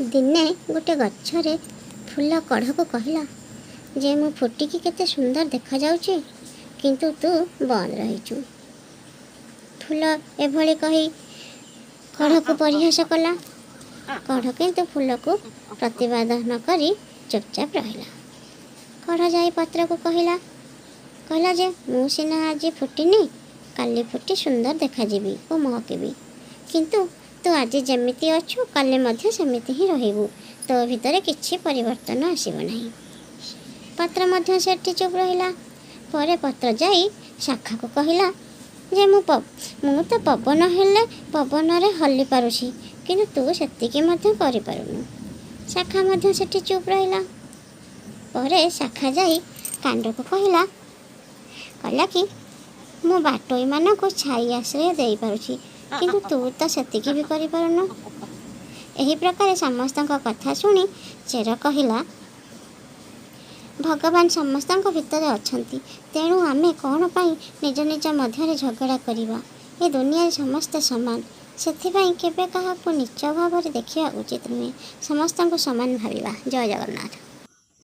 दिने गोटे गछरे फूल कढ़ को कहला जे मु फुटिकी केते सुंदर देखा जाउची किंतु तू बंद रहीचु। फूल एभली कही कढ़ को परिहास कला। कढ़ किंतु फूल को प्रतिवाद न करी चुपचाप रहिला। कढ़ जाई पत्र को कहला जे मु सिना आज फुटिनी काली फुटी सुंदर देखा जीवी ओ महकेबी किंतु तू आज जेमिति अछु काले मध्य सेमिति ही रहिबु। तो भितरे किछि परिवर्तन आसीबो नाही। पत्र मध्य सेठी चुप रहिला। परे पत्र जाई शाखा को कहला जे मु तो पवन हेले पवन रे हल्ली पारुछि किंतु तू सेतिकी मध्य करि पारुनु। शाखा मध्य सेठी चुप रहिला। परे शाखा जाई कांड को कहला कि मु बाटोई मान को छाई आश्रय देई पारुछि किंतु तू तो सेतिकी भी करि पारुनु। एही प्रकार समस्त कथा शुणी चेर कहला भगवान समस्त भितर अछंती तेणु आमे कौन पाई निज निज मध्य झगड़ा करिबा। ए दुनिया समस्ते समान सेथिपाई केबे काहाकू नीच भाव देखिया उचित नुहे। समस्त समान भाविबा। जय जगन्नाथ।